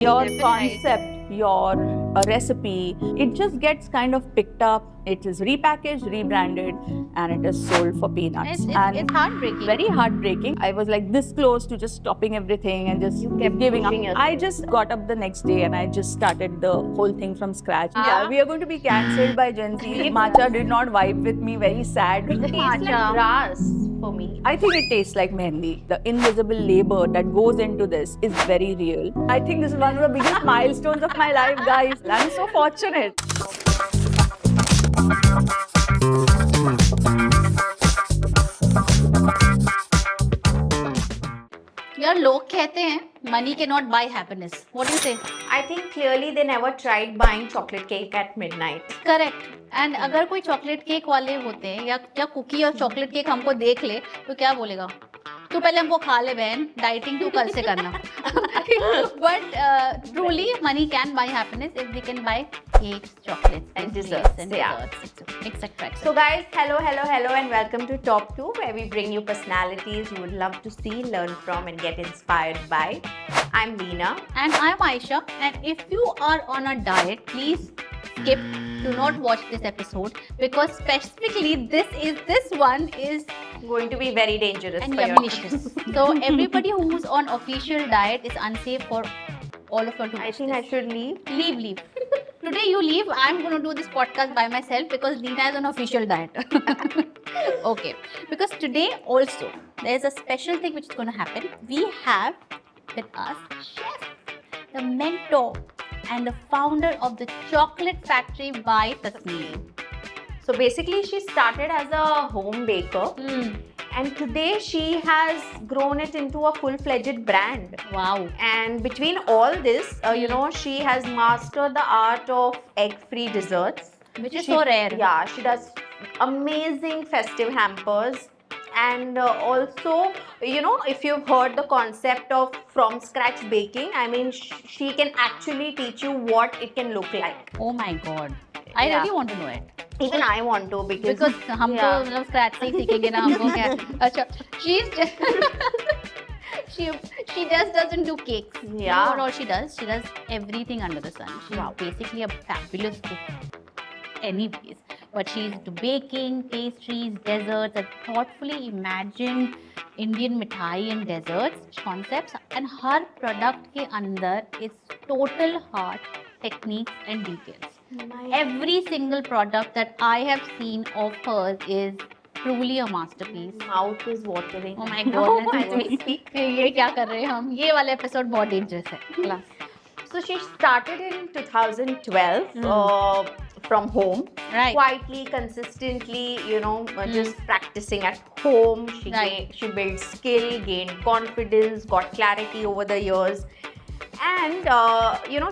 Your Definitely. concept, your recipe, it just gets kind of picked up. It is repackaged, rebranded, and it is sold for peanuts. It's heartbreaking. Very heartbreaking. I was like this close to just stopping everything and just kept giving up. pushing yourself. I just got up the next day and I just started the whole thing from scratch. Yeah. We are going to be cancelled by Gen Z. Matcha did not vibe with me. Very sad. Tastes like Matcha. grass for me. I think it tastes like mehendi. The invisible labor that goes into this is very real. I think this is one of the biggest milestones of my life, guys. I'm so fortunate. यार लोग कहते हैं money cannot buy happiness. What do you say? I think clearly they never tried buying chocolate cake at midnight. Correct. And अगर कोई chocolate cake वाले होते हैं या कुकी और चॉकलेट केक हमको देख ले तो क्या बोलेगा? तू पहले हमको खा ले बहन, डाइटिंग तू कल से करना. But truly money can buy happiness if they can buy cakes, chocolates And and desserts, and yeah. desserts, etc. So guys, hello, and welcome to Top 2, where we bring you personalities you would love to see, learn from, and get inspired by. I'm Leena. And I'm Aisha, and if you are on a diet, please skip. Do not watch this episode because specifically this one is Going to be very dangerous and for your yummy-licious. So everybody who's on official diet is unsafe for all of you to I watch think I this. should leave. Leave. Today you leave. I'm going to do this podcast by myself because Leena is on official diet. Okay. Because today also there's a special thing which is going to happen. We have with us chef, the mentor and the founder of the Chocolate Factory by Tasneem. So basically, she started as a home baker, and today she has grown it into a full-fledged brand. Wow. And between all this, she has mastered the art of egg-free desserts. Which is so rare. Yeah, she does amazing festive hampers. And also, if you've heard the concept of from scratch baking, I mean, she can actually teach you what it can look like. Oh my god. I Yeah. really want to know it. Even I want to because हम तो Yeah. मतलब scratch से ही सीखेंगे ना हमको क्या अच्छा she's just she just doesn't do cakes. You know Yeah. what all she does everything under the sun. She's Wow. basically a fabulous cook anyways, but she's into baking, pastries, desserts, and thoughtfully imagined Indian mithai and desserts concepts, and her product के अंदर is total heart, techniques and details. Every single product that I have seen of hers is truly a masterpiece. mouth is watering. Oh my god, As we speak. ये क्या कर रहे हैं हम? ये वाला एपिसोड बहुत डेंजरस है. So she started in 2012 from home, Right. quietly, consistently, just practicing at home. She Right. she built skill, gained confidence, got clarity over the years. And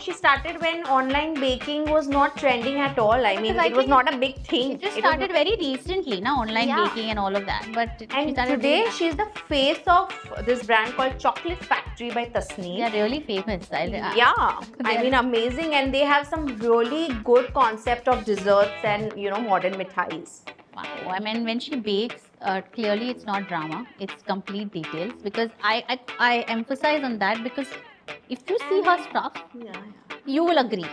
she started when online baking was not trending at all. I mean, Because I it was think not a big thing. It just It was started very recently, na, online Yeah. baking and all of that. But she And started today doing that. she's the face of this brand called Chocolate Factory by Tasneem. They are really famous. Yeah, I mean amazing, and they have some really good concept of desserts and modern mithais. Wow. I mean, when she bakes, clearly it's not drama. It's complete details. Because I emphasize on that because if you see her stuff, you will agree.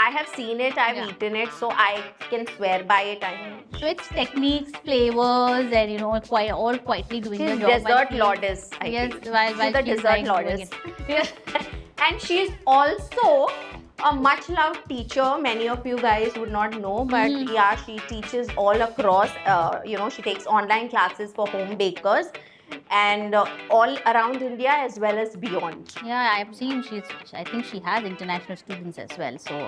I have seen it, I've Yeah. eaten it, so I can swear by it. I mean, So it's techniques, flavors, and all quietly doing she's the job. dessert goddess. I Yes, think. while She's the she's dessert doing goddess. it. Yes. And she's also a much loved teacher. Many of you guys would not know, but yeah, she teaches all across. She takes online classes for home bakers and all around India as well as beyond. Yeah, I've seen I think she has international students as well. So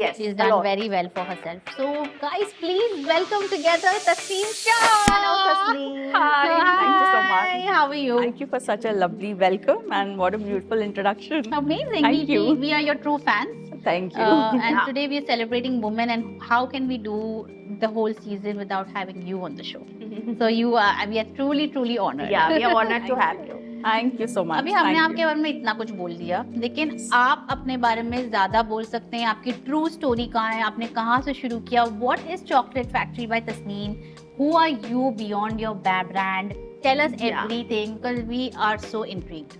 Yes, she's a done lot. very well for herself. So guys, please welcome together Tasneem Shah. Hello, Tasneem. Hi, thank you so much. Hi, how are you? Thank you for such a lovely welcome and what a beautiful introduction. Amazing. Thank you. We are your true fans. Thank you. And Yeah. today we are celebrating women, and how can we do the whole season without having you on the show? So we are truly honored. Yeah, we are honored to have you. Thank you so much. अभी हमने Thank आपके you. बारे में इतना कुछ बोल दिया, लेकिन आप अपने बारे में ज्यादा बोल सकते हैं. आपकी ट्रू स्टोरी कहाँ है, आपने कहाँ से शुरू किया, What is Chocolate Factory by Tasneem? Who are you beyond your brand? Tell us Yeah. everything because we are so intrigued.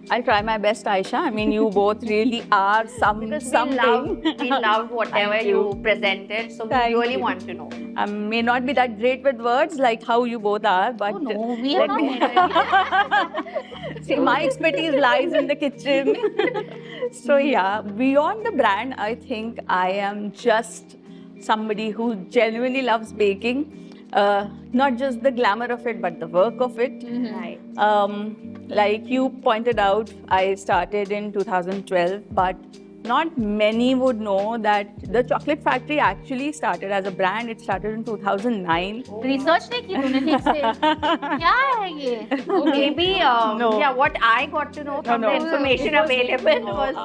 I'll try my best, Aisha. I mean, you both really are Because something. we loved whatever Thank you you. presented, so we Thank really you. want to know. I may not be that great with words like how you both are, but Oh no, we are let not. me- See, my expertise lies in the kitchen. So yeah, beyond the brand, I think I am just somebody who genuinely loves baking. Not just the glamour of it, but the work of it. Right. Like you pointed out, I started in 2012, but not many would know that the Chocolate Factory actually started as a brand. It started in 2009. Research नहीं की तूने ठीक से क्या है ये Maybe, No. yeah, what I got to know from No, the no. information available was.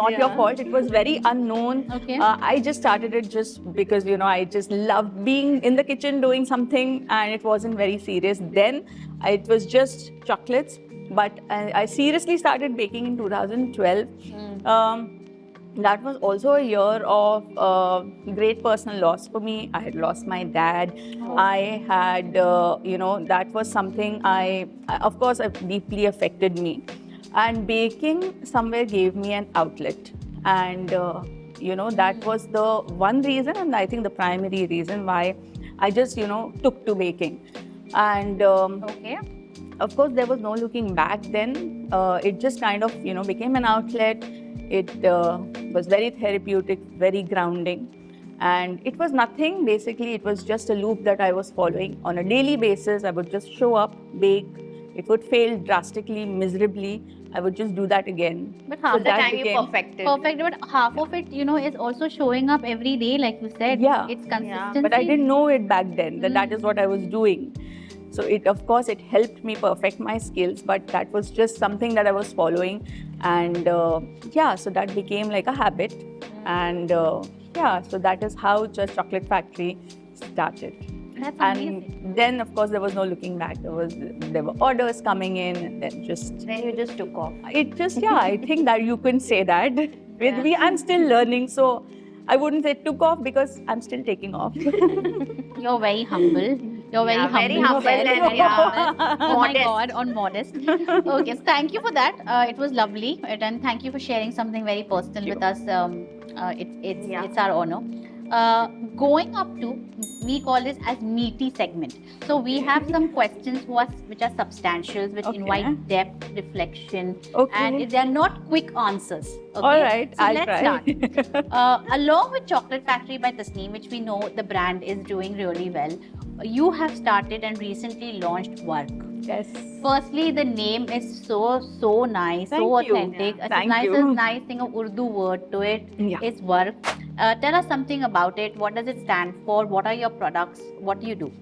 Not your fault. It was very unknown. Okay. I just started it just because I just loved being in the kitchen doing something, and it wasn't very serious. Then it was just chocolates, but I seriously started baking in 2012. That was also a year of great personal loss for me. I had lost my dad. I had, that was something of course, it deeply affected me. And baking somewhere gave me an outlet. And, that was the one reason, and I think the primary reason why I just, took to baking. And okay of course, there was no looking back then. It just kind of, became an outlet. It was very therapeutic, very grounding. And it was nothing, basically, it was just a loop that I was following. On a daily basis, I would just show up, bake. It would fail drastically, miserably. I would just do that again. but half The time you perfected. perfect but half of it is also showing up every day like you said. Yeah. It's consistency. But I didn't know it back then, that is what I was doing. So of course, it helped me perfect my skills, but that was just something that I was following. And so that became like a habit. And so that is how Just Chocolate Factory started. That's And amazing. then, of course, there was no looking back. There were orders coming in, and then Then you just took off. it just, I think that you couldn't say that. Yeah. I'm still learning, so I wouldn't say took off because I'm still taking off. You're very humble. You're very Yeah, humble. very humble Very and, humble. yeah, Oh my modest. God, on modest. Okay, so thank you for that. It was lovely, and thank you for sharing something very personal with us. It's our honor. Going up to, we call this as meaty segment. So we have some questions which are substantial, which Okay. invite depth, reflection, Okay. and they are not quick answers. Okay? All right, so I'll let's try. start. Along with Chocolate Factory by Tasneem, which we know the brand is doing really well, you have started and recently launched Work. Yes. Firstly, the name is so nice, so Thank you. authentic. It's Thank nice, you. a nice thing of Urdu word to it. Yeah. It's Work. Tell us something about it. What does it stand for? What are your products? What do you do?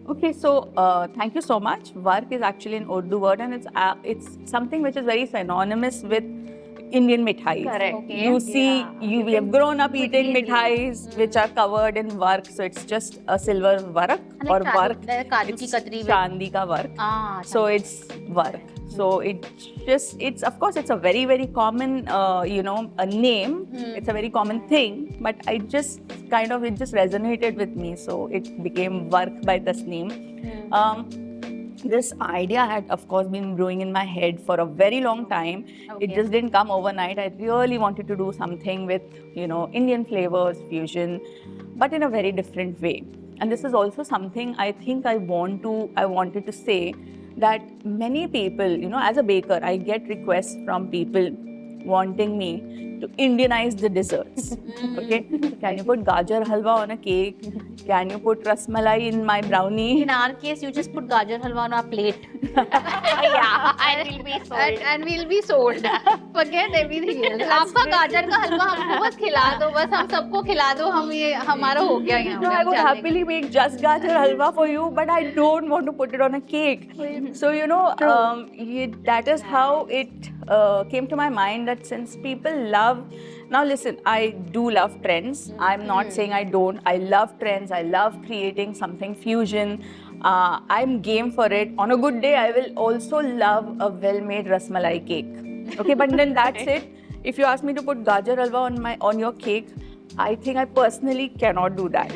Okay, so thank you so much. Work is actually an Urdu word, and it's something which is very synonymous with Indian mithais. Correct. Okay. You see, Yeah. we have grown up eating easily. mithais which are covered in work, so it's just a silver varak Like or kaju- work. like kaju ki It's katri with- chandi ka work. Ah, So it's work. So it's of course it's a very very common a name. It's a very common thing, but it just resonated with me. So it became Work by Tasneem. This idea had of course been brewing in my head for a very long time. Okay. It just didn't come overnight. I really wanted to do something with Indian flavors, fusion, but in a very different way. And this is also something I think I wanted to say, that many people, as a baker, I get requests from people wanting me to Indianize the desserts. Okay, can you put gajar halwa on a cake? Can you put rasmalai in my brownie? in our case, you just put gajar halwa on our plate. Yeah, and will be sold. And we'll be sold. Forget everything else. आपका गाजर का हलवा हमको बस खिला दो, बस हम सबको खिला दो, हम ये हमारा हो गया यहाँ पे, I हम would चलेंगे। happily make just gajar halwa for you, but I don't want to put it on a cake. So, that is how it came to my mind, that since people love, now listen, I do love trends. I'm not saying I don't. I love trends. I love creating something fusion. I'm game for it. On a good day, I will also love a well-made rasmalai cake. Okay, but then that's it. If you ask me to put gajar halwa on your cake, I think I personally cannot do that.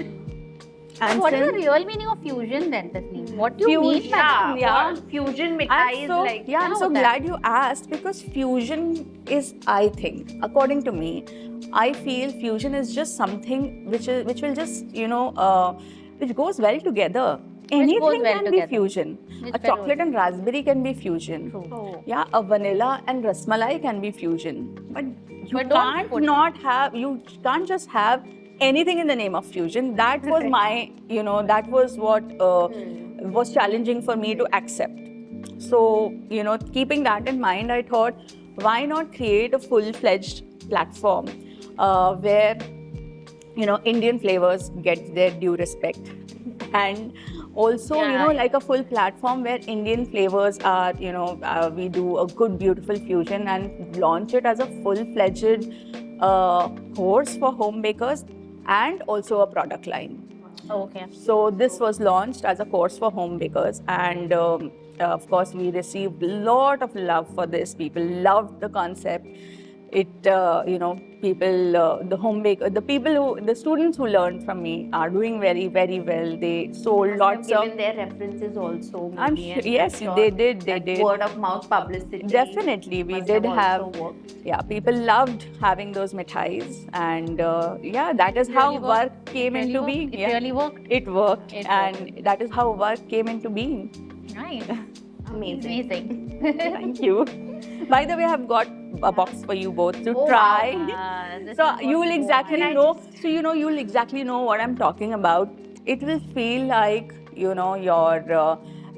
And What is the since- real meaning of fusion then, Tasneem? What do you mean? Yeah, fusion mithai is like. I'm so glad you asked, because fusion is, I think, according to me, I feel fusion is just something which will just which goes well together. Anything goes well can together. be fusion. Which A well chocolate and raspberry can be fusion. True. Yeah, a vanilla and rasmalai can be fusion. But you But don't put- you can't just have anything in the name of fusion. That was my, that was what was challenging for me to accept. So, keeping that in mind, I thought, why not create a full-fledged platform where, Indian flavors get their due respect. And also, like a full platform where Indian flavors are, we do a good, beautiful fusion and launch it as a full-fledged course for home bakers and also a product line. Okay. So this was launched as a course for home bakers, and of course we received a lot of love for this. People loved the concept. It, people, the students who learned from me are doing very, very well. They sold lots Have of. given their references also. I'm maybe, sure, and yes, sure they did. They that did. Word of mouth publicity. Definitely, we must did have have. also worked. Yeah, people loved having those mithais, and that is how really work worked. came It really into worked. being. It Yeah. really worked. It worked, It and that is how work came into being. Nice. Amazing. Amazing. Thank you. By the way, I have got a box for you both to Oh, try. This So is you what will we exactly want. know. So you'll exactly know what I'm talking about. It will feel like your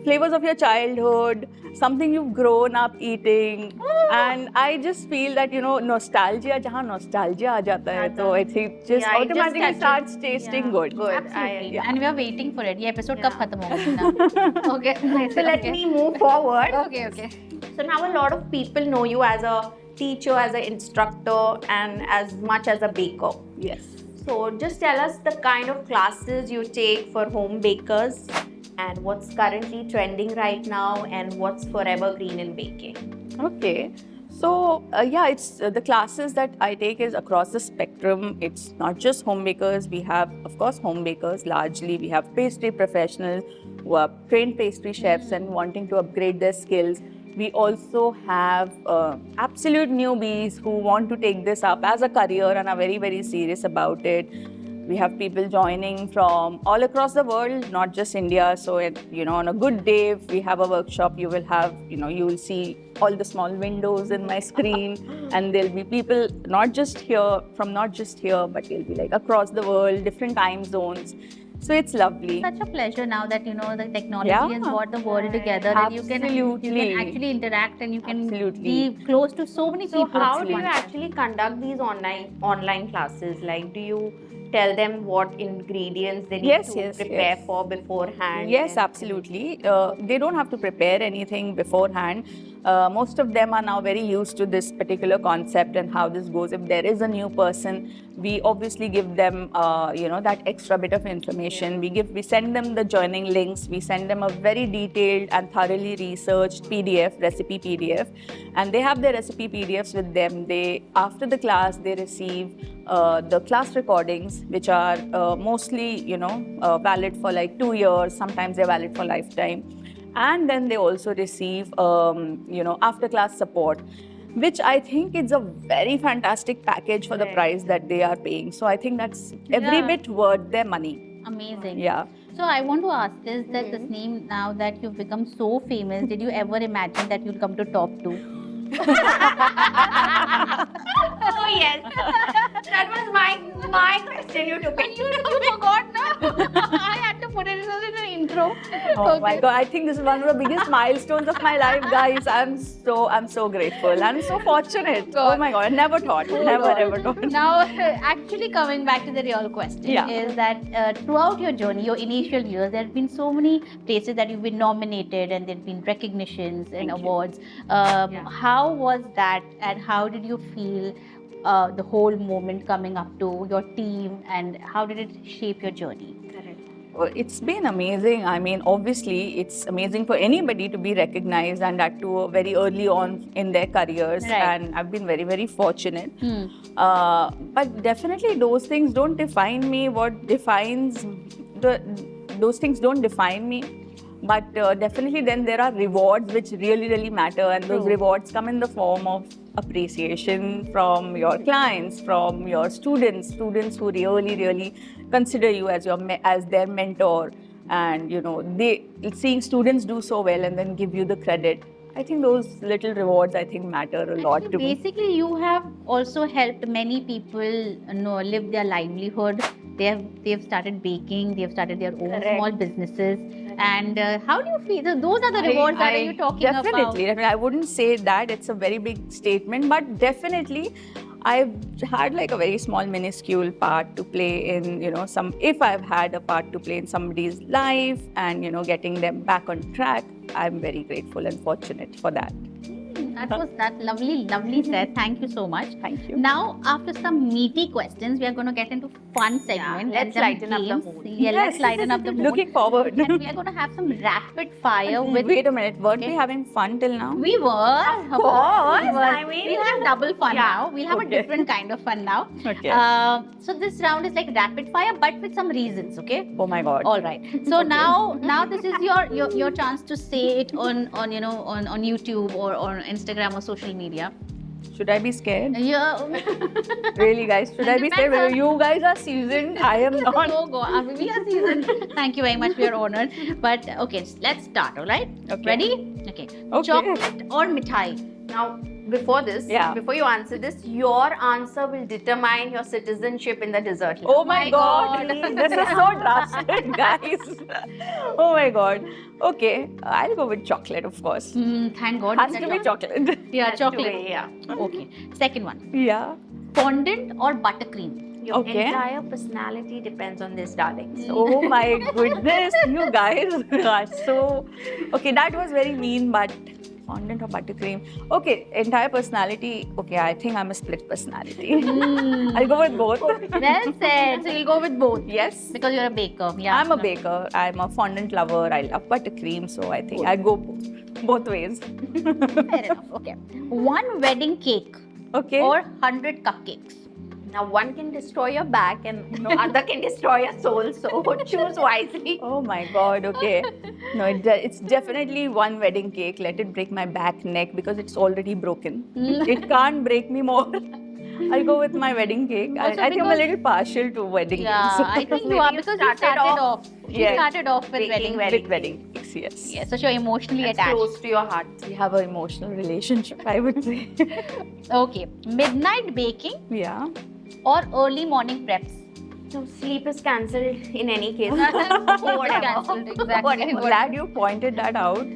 flavors of your childhood, something you've grown up eating, and I just feel that nostalgia. जहाँ nostalgia आ जाता है, तो I think just Yeah, it just automatically touches- starts tasting Yeah. good. Good. Absolutely. Yeah. And we are waiting for it. ये episode Yeah. कब खत्म होगा? Okay. So let me move forward. Okay. So now a lot of people know you as a teacher, as an instructor, and as much as a baker. Yes. So just tell us the kind of classes you take for home bakers and what's currently trending right now and what's forever green in baking. Okay. So, it's the classes that I take is across the spectrum. It's not just home bakers. We have, of course, home bakers largely. We have pastry professionals who are trained pastry chefs and wanting to upgrade their skills. We also have absolute newbies who want to take this up as a career and are very, very serious about it. We have people joining from all across the world, not just India. So, on a good day, if we have a workshop, you will have, you will see all the small windows in my screen, and there'll be people not just here, but it'll be like across the world, different time zones. So it's lovely. Such a pleasure now that the technology Yeah. has brought the world together, that you can Absolutely. actually interact and you can Absolutely. be close to so many So people. how do you actually conduct these online classes? Like, do you tell them what ingredients they need to prepare for beforehand? Yes, absolutely. They don't have to prepare anything beforehand. Most of them are now very used to this particular concept and how this goes. If there is a new person, we obviously give them, that extra bit of information. We send them the joining links. We send them a very detailed and thoroughly researched recipe PDF, and they have their recipe PDFs with them. After the class, they receive the class recordings, which are mostly, valid for like 2 years. Sometimes they're valid for lifetime. And then they also receive, after class support, which I think is a very fantastic package for the price that they are paying. So I think that's every Yeah. bit worth their money. Amazing. Yeah. So I want to ask this, that this name, now that you've become so famous, did you ever imagine that you'll come to top 2? Oh yes, that was my question. You took it. You forgot now. I had to put it in an intro. Oh my God! I think this is one of the biggest milestones of my life, guys. I'm so grateful. I'm so fortunate. Oh my God! I never thought. Ever thought. Now, actually coming back to the real question, is that throughout your journey, your initial years, there have been so many places that you've been nominated and there have been recognitions and awards. How was that, and how did you feel the whole moment coming up to your team, and how did it shape your journey? Well, it's been amazing. I mean, obviously, it's amazing for anybody to be recognized, and that too very early on in their careers. Right. And I've been very, very fortunate. But definitely, those things don't define me. Those things don't define me. But definitely then there are rewards which really matter, and those rewards come in the form of appreciation from your clients, from your students who really consider you as as their mentor, and they seeing students do so well and then give you the credit. I think those little rewards matter a lot to me. Basically, you have also helped many people live their livelihood. They've started baking. They have started their own small businesses. And how do you feel? Those are the rewards that are you talking about? Definitely. I mean, I wouldn't say that it's a very big statement, but definitely I've had like a very small minuscule part to play in, if I've had a part to play in somebody's life and, getting them back on track, I'm very grateful and fortunate for that. That lovely said. Thank you so much. Thank you. Now, after some meaty questions, we are going to get into fun segment. let's lighten up the mood. Yeah, let's lighten up the mood. Looking forward. And we are going to have some rapid fire with. Wait a minute, weren't we having fun till now? We were. Of course. We were. I mean, we'll have double fun now. We'll have a Okay. different kind of fun now. Okay. So this round is like rapid fire, but with some reasons. Okay. Oh my God. All right. So now this is your chance to say it on YouTube or on Instagram or social media. Should I be scared? Yeah. Really, guys? Should I be scared? Depends on- You guys are seasoned. I am not. Go. We are seasoned. Thank you very much. We are honored. But okay, let's start. All right. Okay. Ready? Okay. Okay. Chocolate or mithai? Now, before this, Yeah. before you answer this, your answer will determine your citizenship in the dessert list. Oh my God. God. This is so drastic, guys. Oh my God. Okay, I'll go with chocolate, of course. Thank God. Has to be chocolate. Yeah, chocolate. Yeah. Okay. Second one. Yeah. Fondant or buttercream? Your Okay. entire personality depends on this, darling. So, Oh my goodness, you guys are so. Okay, that was very mean, but fondant or buttercream. Okay, entire personality. Okay, I think I'm a split personality. I'll go with both. Well said. So you'll go with both. Yes. Because you're a baker. Yeah. I'm a baker. I'm a fondant lover. I love buttercream, so I think I go both ways. Fair enough. Okay. One wedding cake Okay. or 100 cupcakes. now one can destroy your back and no other can destroy your soul. So, choose wisely. Oh my God, okay. No, it's definitely one wedding cake. Let it break my back, neck, because it's already broken. It can't break me more. I'll go with my wedding cake. Also I think I'm a because- little partial to wedding Yeah, cakes. I think you Maybe are you because you started started off- off. You Yeah. started off with Baking wedding. very- With wedding cakes, yes. Yeah, so you're emotionally It's attached. close to your heart. We have an emotional relationship, I would say. Okay. Midnight baking Yeah. or early morning preps? So, sleep is cancelled in any case. Whatever. Cancelled, exactly. I'm glad you pointed that out.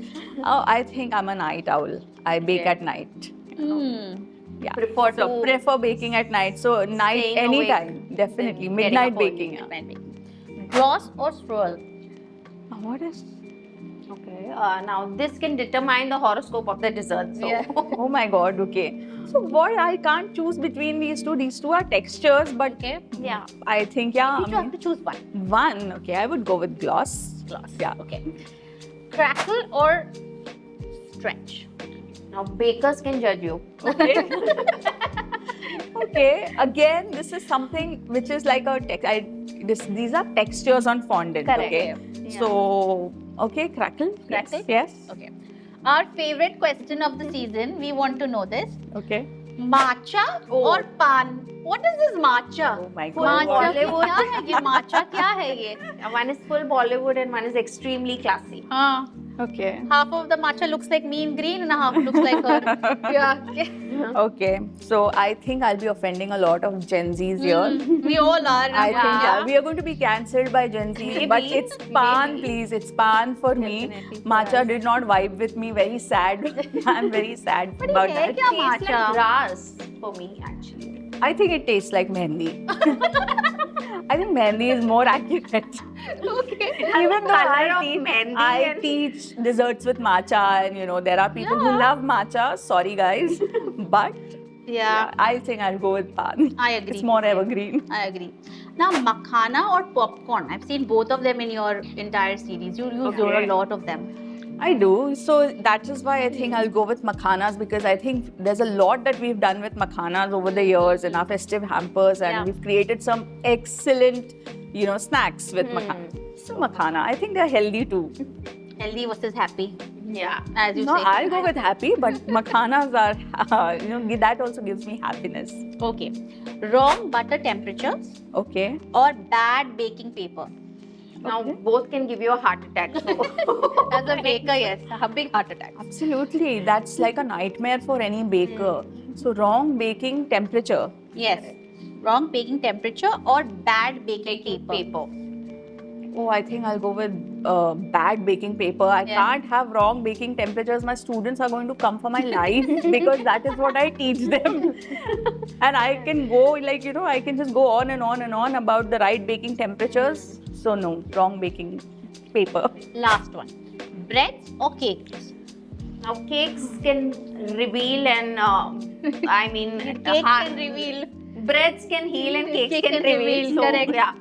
I think I'm a night owl. I bake Okay. at night. Hmm. Yeah. Prefer Prefer baking at night. So night, Staying anytime. awake. Definitely. Getting Midnight up early, baking. Yeah. Midnight baking. Gloss or swirl? What is? Okay. Now, this can determine the horoscope of the dessert. So, Yeah. Oh my God. Okay. So what? I can't choose between these two. These two are textures, but Okay. yeah. I think yeah. You have to choose one. One. Okay. I would go with gloss. Gloss. Yeah. Okay. Crackle or stretch? Now, bakers can judge you. Okay. Okay. Again, this is something which is like a these are textures on fondant. Correct. Okay. Yeah. So okay, crackle. Crackle? Yes. Okay. Our favorite question of the season. We want to know this. Okay. Matcha or pan? What is this matcha? Oh my Full God. Matcha Bollywood. क्या है ये? Matcha क्या है ये? One is full Bollywood and one is extremely classy. हाँ. Okay. Half of the matcha looks like me in green and half looks like her. Yeah. Okay. So I think I'll be offending a lot of Gen Zs here. We all are. I think yeah, we are going to be cancelled by Gen Z. Maybe. But it's pan, Maybe. please. It's pan for me. Definitely for Matcha us. did not vibe with me. Very sad. I'm very sad But about ये that. क्या Tastes matcha? like grass for me, actually. I think it tastes like mehendi. I think mehendi is more accurate. Okay. Even though Colour of I teach, mehendi I and- teach desserts with matcha, and there are people who Yeah. love matcha. Sorry, guys, but Yeah, I think I'll go with pan. I agree. It's more evergreen. I agree. Now, makhana or popcorn? I've seen both of them in your entire series. You use Okay. a lot of them. I do. So that is why I think I'll go with makhanas, because I think there's a lot that we've done with makhanas over the years in our festive hampers, and Yeah. we've created some excellent, snacks with makhana. So makhana, I think they're healthy too. Healthy versus happy, Yeah. as you No, say. I'll go with happy, but makhanas are, that also gives me happiness. Okay. Wrong butter temperatures Okay. or bad baking paper. Now Okay. both can give you a heart attack. So. As a baker, yes, a big heart attack. Absolutely. That's like a nightmare for any baker. So, wrong baking temperature. Yes. Wrong baking temperature or bad baking paper. Oh, I think I'll go with bad baking paper. I Yeah. can't have wrong baking temperatures. My students are going to come for my life because that is what I teach them. And I can go, like, I can just go on and on and on about the right baking temperatures. So, no, wrong baking paper. Last one. Breads or cakes? Now cakes can reveal and I mean Cake can reveal. breads can heal and cakes Cake can can reveal. reveal, So, correct. yeah.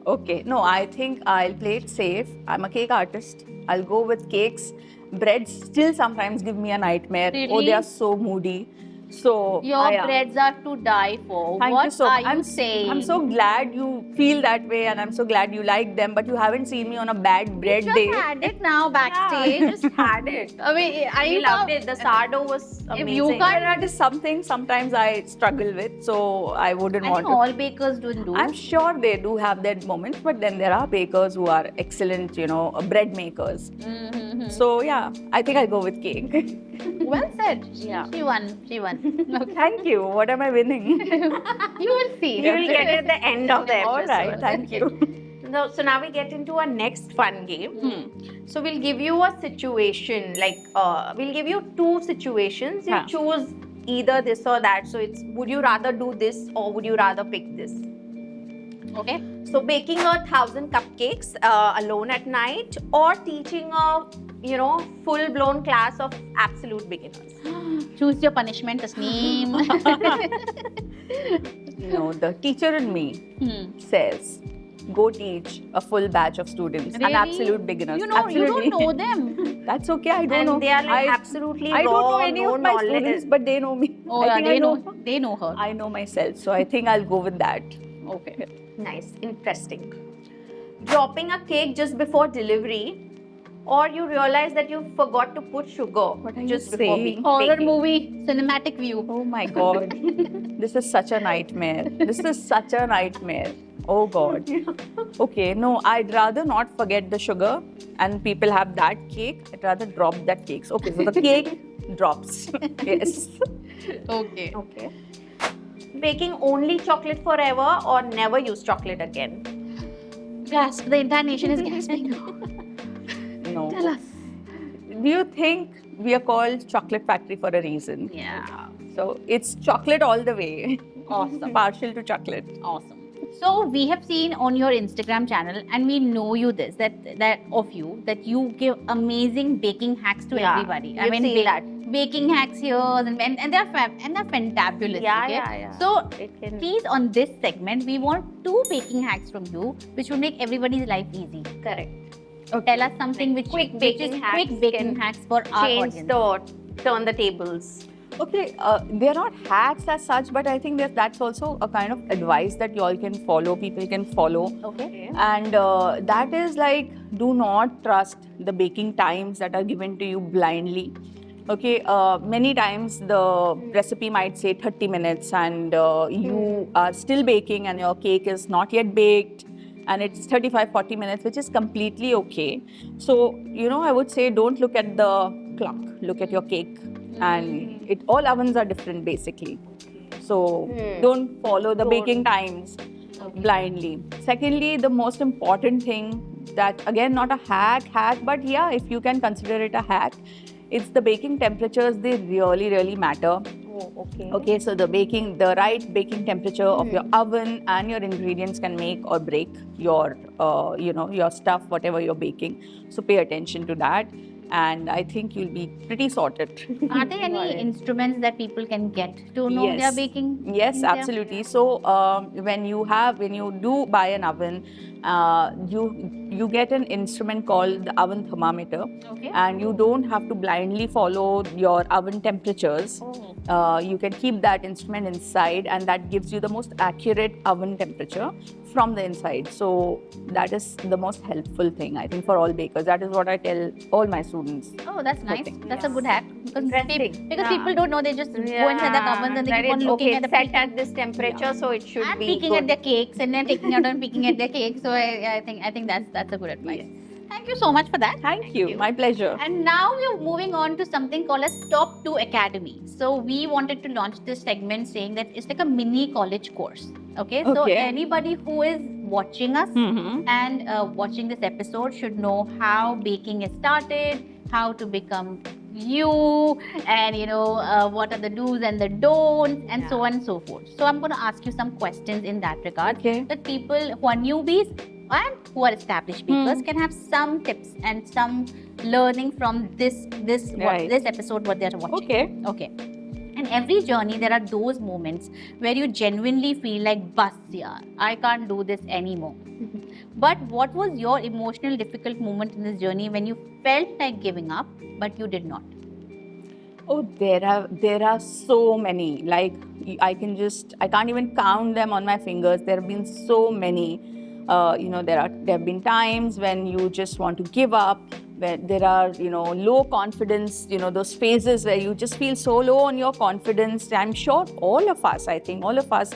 Okay, no, I think I'll play it safe. I'm a cake artist. I'll go with cakes. Breads still sometimes give me a nightmare. Oh, Really? they are so moody. So Your yeah. breads are to die for. Thank What you so are much. you saying? I'm so glad you feel that way, and I'm so glad you like them. But you haven't seen me on a bad bread just day. had it now backstage. Yeah, just had it. I mean, are We you loved it. The sardo was If amazing. you can't- That is something sometimes I struggle with, so I wouldn't I want think to. all bakers do. I'm sure they do have their moments, but then there are bakers who are excellent, bread makers. Mhm. So yeah, I think I'll go with cake. Well said. Yeah. She won. Okay. Thank you. What am I winning? You will see. You will get it at the end of the All episode. right, thank you. So now we get into our next fun game. Hmm. So we'll give you a situation, like we'll give you two situations. You Huh. choose either this or that. So it's would you rather do this or would you rather pick this? Okay. So baking 1,000 cupcakes alone at night or teaching a full-blown class of absolute beginners. Choose your punishment, Tasneem. The teacher in me says, go teach a full batch of students, Really? an absolute beginners. You Absolutely. don't know them. That's okay. I don't And know. they are like I, absolutely I don't know raw, any no of my knowledge. students, but they know me. Oh, I yeah, think they I know. They know her. I know myself, so I think I'll go with that. Okay. Nice, interesting. Dropping a cake just before delivery, or you realize that you forgot to put sugar What are you just before saying? Horror baking. movie, cinematic view. Oh my God. This is such a nightmare. This is such a nightmare. Oh God. Okay, no, I'd rather not forget the sugar and people have that cake. I'd rather drop that cake. Okay, so the cake drops. Yes. Okay. Okay. Baking only chocolate forever or never use chocolate again. Gasp. The entire nation is gasping. No. Tell us. Do you think we are called Chocolate Factory for a reason? Yeah. So it's chocolate all the way. Awesome. Partial to chocolate. Awesome. So we have seen on your Instagram channel, and we know you this that you give amazing baking hacks to Yeah, everybody. we've seen that. Baking hacks here, and they're they're fantabulous. Yeah, okay? yeah. So It can please, on this segment, we want 2 baking hacks from you, which will make everybody's life easy. correct. Tell us something which Quick which baking is hacks quick baking can hacks for our Change audience. turn the tables. Okay, they're not hacks as such, but I think that's also a kind of advice that you all can follow, people can follow. Okay. And that is like, do not trust the baking times that are given to you blindly. Okay, many times the recipe might say 30 minutes and you are still baking and your cake is not yet baked and it's 35-40 minutes, which is completely okay. So, I would say don't look at the clock, look at your cake. And all ovens are different basically. So don't follow the baking times blindly. Secondly, the most important thing that, again, not a hack, but yeah, if you can consider it a hack, it's the baking temperatures. They really, really matter. Oh, okay. Okay, so the right baking temperature of your oven and your ingredients can make or break your, your stuff, whatever you're baking. So pay attention to that. And I think you'll be pretty sorted. Are there any instruments that people can get to know they are baking? Yes, Yeah. absolutely. So when you do buy an oven you get an instrument called the oven thermometer, Okay. and you don't have to blindly follow your oven temperatures. You can keep that instrument inside, and that gives you the most accurate oven temperature from the inside. So that is the most helpful thing, I think, for all bakers. That is what I tell all my students. Oh, that's nice. Cooking. That's a good hack. Because, Interesting. because Yeah. people don't know, they just go inside the ovens and they keep on looking okay, at the it's set at this temperature, so it should and be peeking good. at their cakes and then taking out and peeking at their cakes. So I think that's a good advice. Thank you so much for that. Thank you. My pleasure. And now we're moving on to something called as Top 2 Academy. So we wanted to launch this segment saying that it's like a mini college course. Okay. So Okay. anybody who is watching us Mhm. and watching this episode should know how baking is started, how to become you, and what are the do's and the don'ts, and so on and so forth. So I'm going to ask you some questions in that regard, Okay. that people who are newbies and who are established bakers can have some tips and some learning from this Right. this episode what they're watching. Okay. Okay. And every journey, there are those moments where you genuinely feel like, bus, yaar, I can't do this anymore. But what was your emotional difficult moment in this journey when you felt like giving up, but you did not? Oh, there are so many. Like I can't even count them on my fingers. There have been so many. There have been times when you just want to give up. Where there are low confidence. Those phases where you just feel so low on your confidence. I'm sure all of us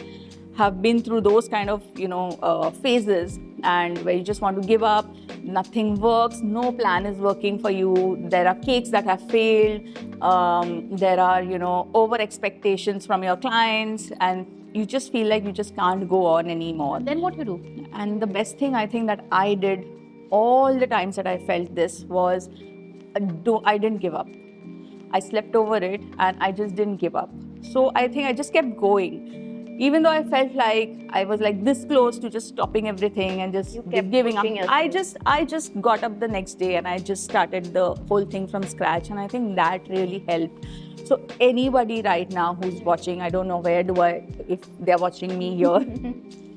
have been through those kind of phases, and where you just want to give up. Nothing works. No plan is working for you. There are cakes that have failed. There are over expectations from your clients, and you just feel like you just can't go on anymore. Then what you do? And the best thing I think that I did all the times that I felt this was I didn't give up. I slept over it and I just didn't give up. So I think I just kept going. Even though I felt like I was like this close to just stopping everything and just kept giving up, pushing yourself. I just got up the next day and I just started the whole thing from scratch, and I think that really helped. So anybody right now who's watching, I don't know if they're watching me here,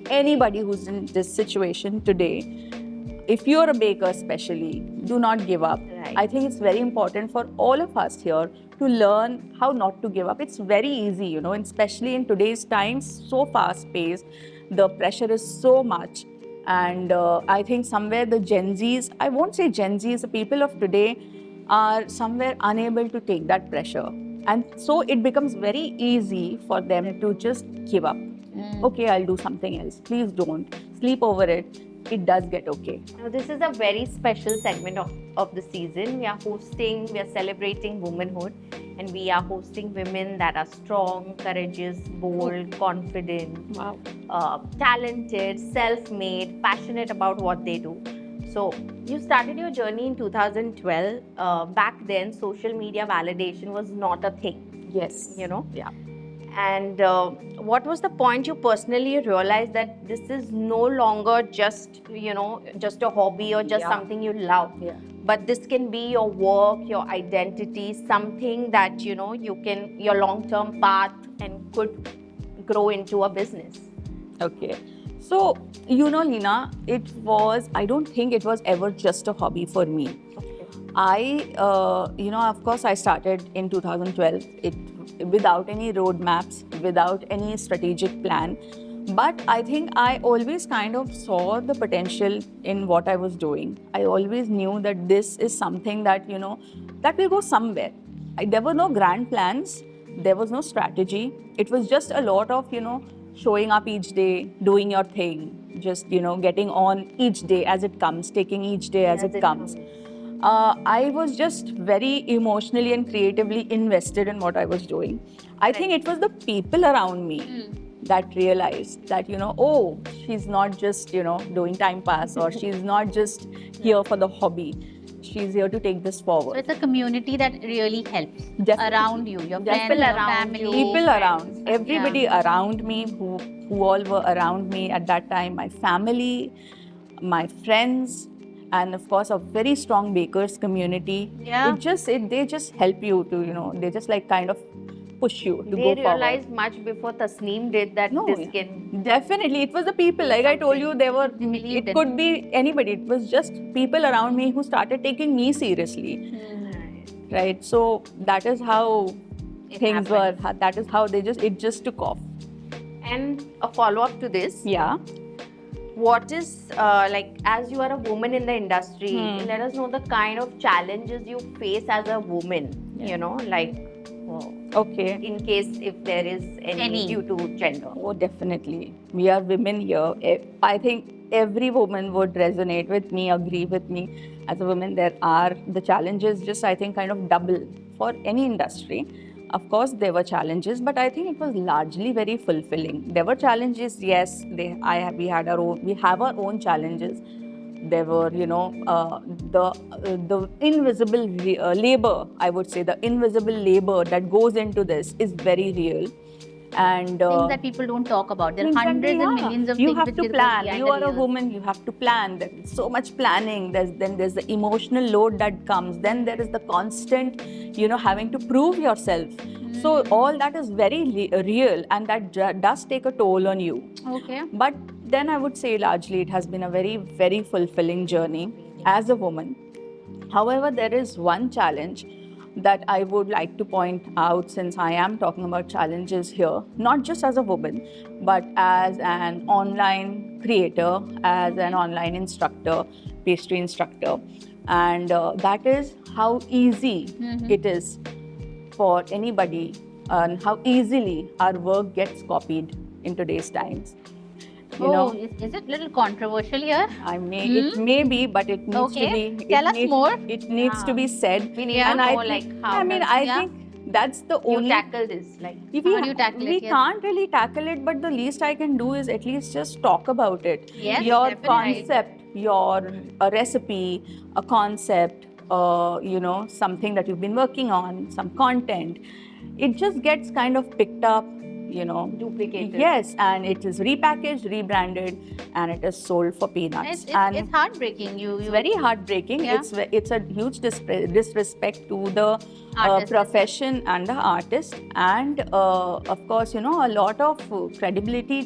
anybody who's in this situation today, if you're a baker especially, do not give up. Right. I think it's very important for all of us here to learn how not to give up. It's very easy, and especially in today's times, so fast-paced, the pressure is so much. And I think somewhere the Gen Zs, I won't say Gen Zs, the people of today are somewhere unable to take that pressure. And so it becomes very easy for them to just give up. Okay, I'll do something else. Please don't. Sleep over it. It does get okay. Now, this is a very special segment of the season. We are celebrating womanhood, and we are hosting women that are strong, courageous, bold, confident, Wow. talented, self-made, passionate about what they do. So, you started your journey in 2012. Back then, social media validation was not a thing, Yes. Yeah. And what was the point you personally realized that this is no longer just a hobby or just Yeah. something you love, Yeah. but this can be your work, your identity, something that your long-term path and could grow into a business. Okay. So, Leena, I don't think it was ever just a hobby for me. Of course, I started in 2012 without any roadmaps, without any strategic plan. But I think I always kind of saw the potential in what I was doing. I always knew that this is something that, that will go somewhere. There were no grand plans. There was no strategy. It was just a lot of, showing up each day, doing your thing, just, getting on each day as it comes, taking each day as it comes. I was just very emotionally and creatively invested in what I was doing. I think it was the people around me that realized that, oh, she's not just, doing time pass, or she's not just here for the hobby. She's here to take this So forward. it's a community that really helps Definitely. around you, your friends, People your around family. you. People friends. around, everybody around me who all were around me at that time, my family, my friends, and of course a very strong bakers community. Yeah. They just help you to, they just like kind of push you to They go realized forward. much before Tasneem did that No, this can. definitely, it was the people. Like I told you, there were. believed It in could be anybody. It was just people around me who started taking me seriously, right? So that is how things were. That is how it just took off. And a follow up to this. Yeah. What is like, as you are a woman in the industry, let us know the kind of challenges you face as a woman, you know, like Okay. in case if there is any due to gender. Oh, definitely. We are women here. I think every woman would resonate with me, agree with me. As a woman, the challenges just, I think, kind of double for any industry. Of course, there were challenges, but I think it was largely very fulfilling. There were challenges, yes. We have our own challenges. There were, you know, the invisible labor. I would say the invisible labor that goes into this is very real, and things that people don't talk about. There are hundreds and millions of you things have that to goes plan. behind You the are a reels. woman. You have to plan. There's so much planning. There's the emotional load that comes. Then there is the constant, you know, having to prove yourself. So all that is very real, and that does take a toll on you. Okay. But then I would say largely it has been a very, very fulfilling journey as a woman. However, there is one challenge that I would like to point out, since I am talking about challenges here, not just as a woman, but as an online creator, as an online instructor, pastry instructor. And that is how easy it is for anybody and how easily our work gets copied in today's times. You know, is it a little controversial here? it may be, but it needs to Okay. be. Tell us more. It needs to be said. We need to and know, I think, like, how I mean, does- I yeah. think that's the You only. tackle this, like, If How do you tackle we it? Yes. can't really tackle it, but the least I can do is at least just talk about it. Yes, Your definitely. concept, a recipe, a concept, you know, something that you've been working on, some content. It just gets kind of picked up, you know, duplicated. Yes, and it is repackaged, rebranded, and it is sold for peanuts. It's heartbreaking. It's very heartbreaking. Yeah. It's a huge disrespect to the Artist. profession and the artist, and of course, you know, a lot of credibility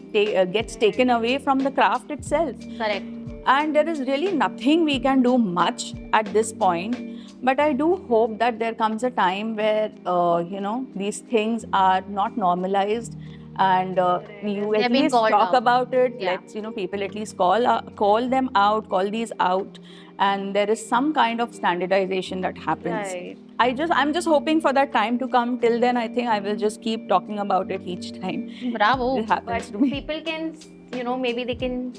gets taken away from the craft itself. Correct. And there is really nothing we can do much at this point. But I do hope that there comes a time where, you know, these things are not normalized, and you They're at being least called talk out. about it. Yeah. Let's, you know, people at least call them out, call these out, and there is some kind of standardization that happens. Right. I'm just hoping for that time to come. Till then, I think I will just keep talking about it each time Bravo. it happens But to me. people can, you know, maybe they can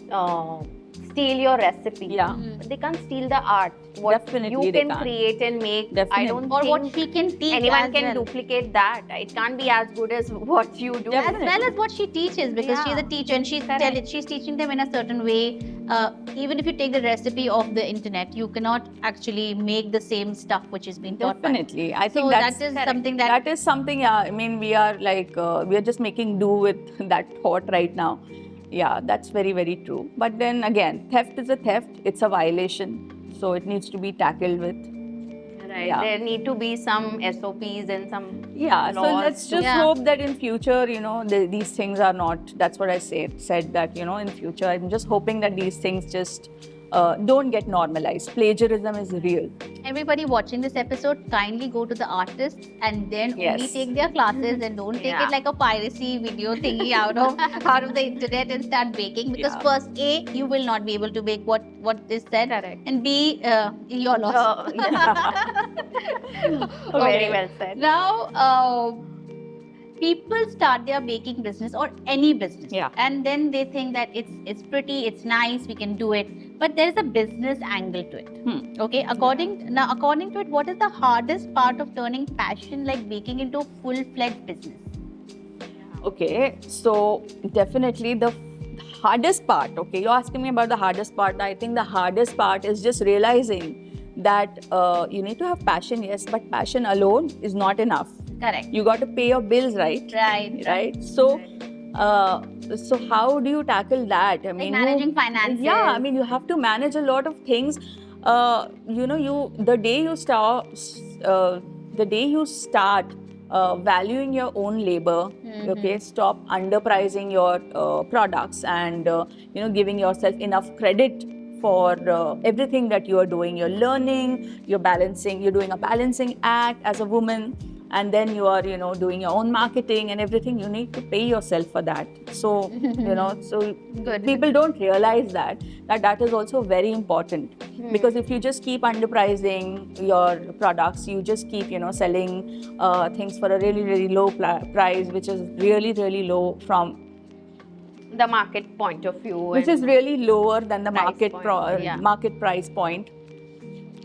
steal your recipe. Yeah. But they can't steal the art. What Definitely you they can can't. create and make. Definitely. I don't Or think what she can teach. anyone as can well. duplicate that. It can't be as good as what you do. As well as what she teaches, because she's a Yeah. teacher and she's Correct. she's teaching them in a certain way. Even if you take the recipe of the internet, you cannot actually make the same stuff which is being taught. by. Definitely, I think So that's that is something that that is something. Yeah, I mean, we are like we are just making do with that thought right now. Yeah, that's very, very true. But then again, theft is a theft. It's a violation, so it needs to be tackled with. Right. Yeah. There need to be some SOPs and some Yeah, so laws let's to- just Yeah. hope that in future, you know, these things are not. That's what I said that, you know, in future, I'm just hoping that these things just don't get normalized. Plagiarism is real. everybody watching this episode kindly go to the artists and then only Yes. take their classes and don't take Yeah. it like a piracy video thingy out of the internet and start baking, because Yeah. first A, you will not be able to bake what is said, Correct. and B, your loss. Very well said. Now, people start their baking business or any business, Yeah. and then they think that it's pretty, it's nice, we can do it, but there is a business angle to it. Okay, according to it, what is the hardest part of turning passion like baking into a full-fledged business? Okay, so definitely the hardest part, okay, you're asking me about the hardest part. I think the hardest part is just realizing that you need to have passion, yes, but passion alone is not enough. Correct. You got to pay your bills, right? Right. So, so how do you tackle that? I mean, managing finances. Yeah, I mean, you have to manage a lot of things. You know, the day you start valuing your own labor. Okay, stop underpricing your products, and giving yourself enough credit for everything that you are doing. You're learning, you're balancing, you're doing a balancing act as a woman, and then you are doing your own marketing and everything. You need to pay yourself for that. So so Good. people don't realize that is also very important. Because if you just keep underpricing your products, you just keep selling things for a really, really low price, which is really, really low from The market point of view. which and- is really lower than the Price market point, yeah. market price point.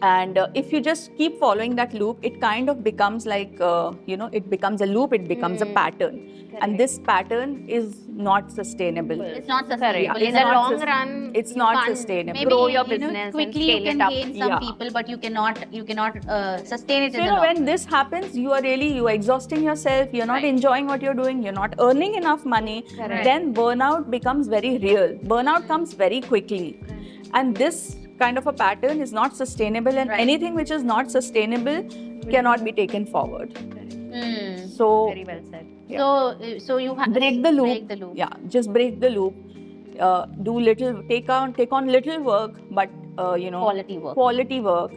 And if you just keep following that loop, it kind of becomes like it becomes a loop, it becomes a pattern. And this pattern is not sustainable. It's not Correct. sustainable. It's In the not long sus- run, it's you not can't sustainable. Maybe grow your business and quickly scale you can it up. gain some Yeah. people, but you cannot sustain it So in the long when this happens, you are exhausting yourself, you're not Right. enjoying what you're doing, you're not earning enough money, Correct. then burnout becomes very real. Burnout comes very quickly. And this kind of a pattern is not sustainable, and Right. anything which is not sustainable cannot be taken forward. Hmm. So Very well said. So you have break the loop. Break the loop. Yeah, just break the loop. Take on little work, but Quality work. Quality work.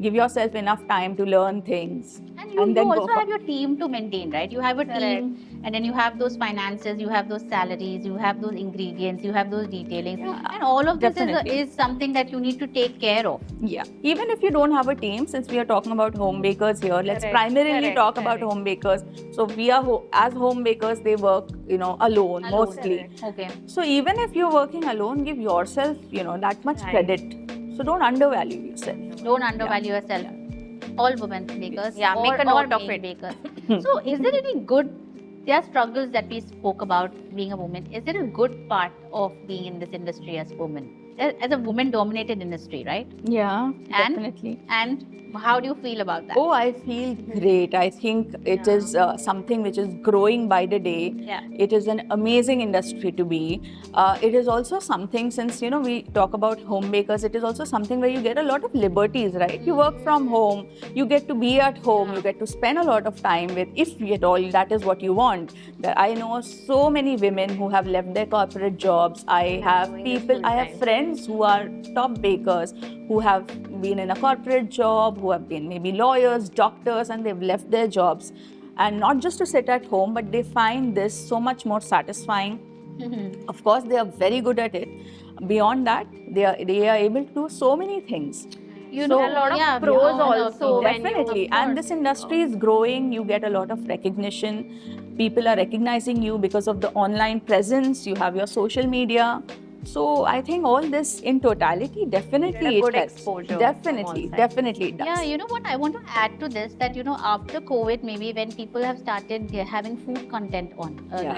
Give yourself enough time to learn things. And you then go also for- have your team to maintain, right? You have a team, and then you have those finances, you have those salaries, you have those ingredients, you have those detailing, and all of this Definitely. is something that you need to take care of. Yeah. Even if you don't have a team, since we are talking about home bakers here, let's Correct, primarily correct, talk about correct. home bakers. So we are as home bakers, they work, alone mostly. Okay. So even if you're working alone, give yourself, that much Right. credit. So don't undervalue yourself. Don't undervalue yourself. All women bakers. Yeah, make a or note of men it. Bakers. So, is there any good? There are struggles that we spoke about being a woman. Is there a good part of being in this industry as women? As a woman-dominated industry, right? Yeah, And- definitely. And how do you feel about that? Oh, I feel great. I think it is something which is growing by the day. Yeah. It is an amazing industry to be. It is also something, since we talk about home bakers, it is also something where you get a lot of liberties, right? You work from home, you get to be at home, you get to spend a lot of time with, if at all that is what you want. I know so many women who have left their corporate jobs. I have doing this people, I have full-time. friends who are top bakers who have been in a corporate job, who have been maybe lawyers, doctors, and they've left their jobs. And not just to sit at home, but they find this so much more satisfying. Of course, they are very good at it. Beyond that, they are able to do so many things. You So- know, a lot of yeah, pros beyond also of- when you- Definitely. And this industry is growing. You get a lot of recognition. People are recognizing you because of the online presence. You have your social media. So I think all this in totality, definitely Get a it good helps. exposure from Definitely, all sides. definitely it does. Yeah, you know what? I want to add to this that after COVID, maybe when people have started having food content on, Yeah.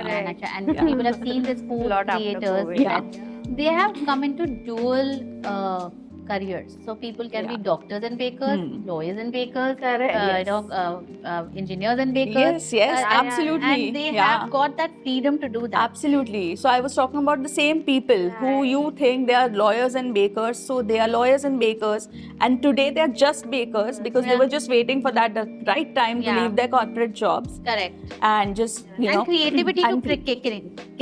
and Yeah. people have seen this food Lot after creators, COVID. Yeah. and they have come into dual careers. So people can be Yeah. doctors and bakers, lawyers and bakers, Correct. engineers and bakers. Yes, yes, absolutely. And they Yeah. have got that freedom to do that. Absolutely. So I was talking about the same people who you think they are lawyers and bakers. So they are lawyers and bakers, and today they are just bakers because they Yeah. were just waiting for the right time to Yeah. leave their corporate jobs Correct. and just And creativity and to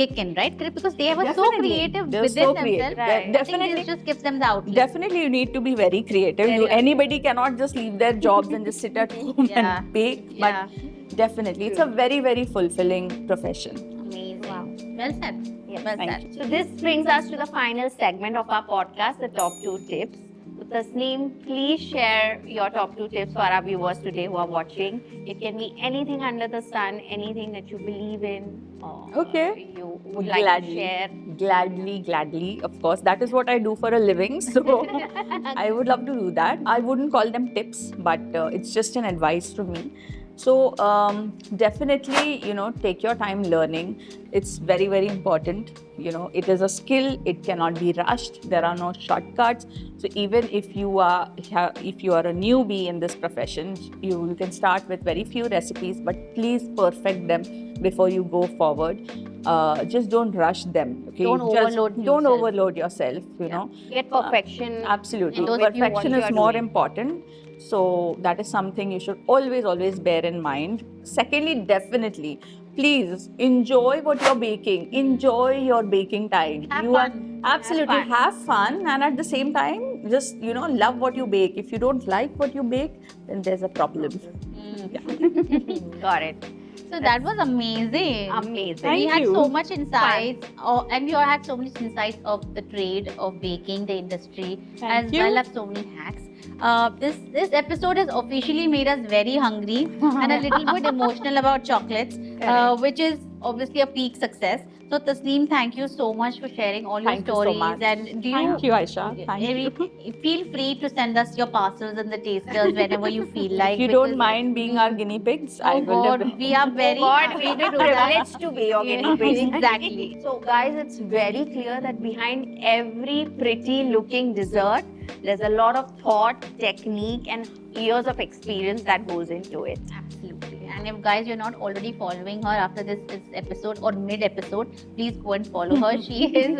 kick in, right? Because they were so Definitely. creative They're within so themselves. creative. Right. I think Definitely. this just gives them the outlet. Definitely, you need to be very creative. Anybody cannot just leave their jobs and just sit at home Yeah. and bake. Yeah. But definitely, it's a very, very fulfilling profession. Amazing. Wow. Well said. Yes. Well Thank said. So this brings us to the final segment of our podcast, the top 2 tips. So Tasneem, please share your top 2 tips for our viewers today who are watching. It can be anything under the sun, anything that you believe in, or Okay. you would like to share. Gladly. Of course, that is what I do for a living. So I would love to do that. I wouldn't call them tips, but it's just an advice to me. So definitely, take your time learning. It's very, very important. It is a skill. It cannot be rushed. There are no shortcuts. So even if you are a newbie in this profession, you can start with very few recipes, but please perfect them. before you go forward. Just don't rush them. Okay, Don't just overload don't yourself. overload yourself. You know, Get perfection. absolutely. And those if you Perfection want is to more do it. important. So that is something you should always bear in mind. Secondly, definitely, please enjoy what you're baking. Enjoy your baking time. Have you fun. absolutely have fun, and at the same time, just love what you bake. If you don't like what you bake, then there's a problem. Got it. So that was amazing. Amazing. We Thank had you. so much insights, and you had so much insights of the trade of baking, the industry, Thank as you. well as so many hacks. This episode has officially made us very hungry and a little bit emotional about chocolates, which is obviously a peak success. So Tasneem, thank you so much for sharing all your Thank you so stories. much. And do Thank you, Aisha. Thank you. Feel free to send us your parcels and the tasters whenever you feel like. If you because- don't mind being our guinea pigs, I Oh will God, definitely. we are very God, happy we'll be to do that. privileged to be your guinea pigs. Exactly. So, guys, it's very clear that behind every pretty looking dessert, there's a lot of thought, technique, and years of experience that goes into it. Absolutely. And if guys you're not already following her after this episode or mid-episode, please go and follow her. She is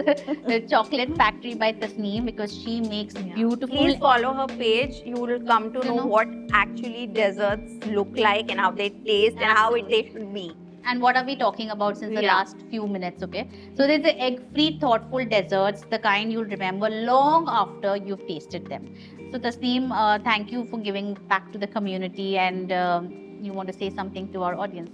the Chocolate Factory by Tasneem because she makes beautiful. Please follow her page. You will come to know know. what actually desserts look like and how they taste and how they should be. And what are we talking about since the Yeah. last few minutes, okay? So there's the egg-free thoughtful desserts, the kind you'll remember long after you've tasted them. So Tasneem, thank you for giving back to the community, and you want to say something to our audience.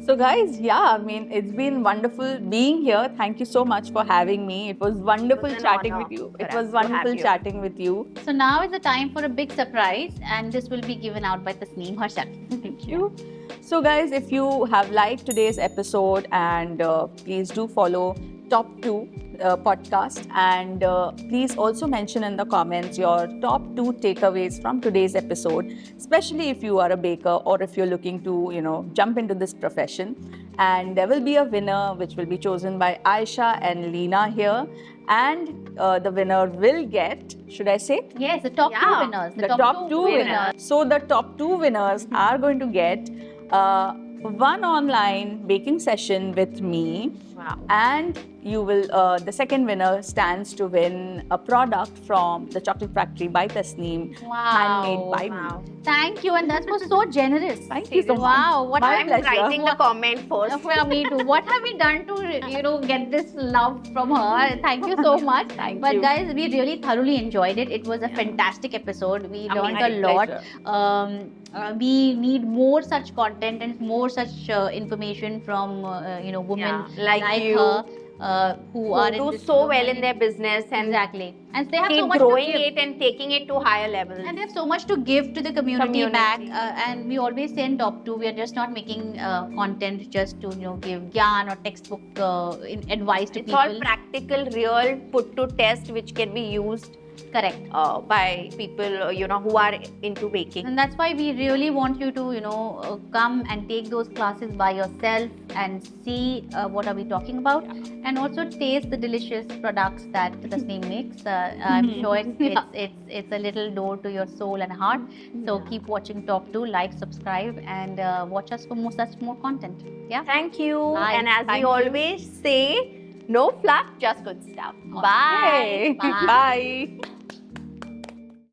So guys, I mean, it's been wonderful being here. Thank you so much for having me. It was wonderful an chatting honor with you. for It us was to have wonderful you. chatting with you. So now is the time for a big surprise, and this will be given out by Tasneem herself. Thank you. So guys, if you have liked today's episode, and please do follow Top 2 podcast, and please also mention in the comments your top 2 takeaways from today's episode, especially if you are a baker or if you're looking to jump into this profession. And there will be a winner which will be chosen by Aisha and Leena here, and the winner will get, should I say, Yes, the top two Yeah. winners. the top two winners. So the top 2 winners are going to get one online baking session with me, Wow. and you will. The second winner stands to win a product from the Chocolate Factory by Tasneem, handmade by Wow. me. Thank you, and that was so generous. Thank you so much. Wow, what My have I'm pleasure. writing the comment first. me too. What have we done to get this love from her? Thank you so much. Thank but you. guys, we really thoroughly enjoyed it. It was a fantastic episode. We learned My a lot. pleasure. We need more such content and more such information from women Yeah, like you. her who are Who in do this so field. well in their business and Exactly, and they have so keep much growing to give. it and taking it to higher levels. And they have so much to give to the community, back. Community. And we always say in Top 2, we are just not making content just to give gyan or textbook advice to It's people. all practical, real, put to test, which can be used Correct. by people who are into baking. And that's why we really want you to come and take those classes by yourself and see what are we talking about, and also taste the delicious products that Tasneem makes. I'm sure it's a little door to your soul and heart. So keep watching Top 2, like, subscribe, and watch us for more content. Yeah. Thank you. Bye. And as Thank we you. always say, no fluff, just good stuff. Bye. Bye. Bye.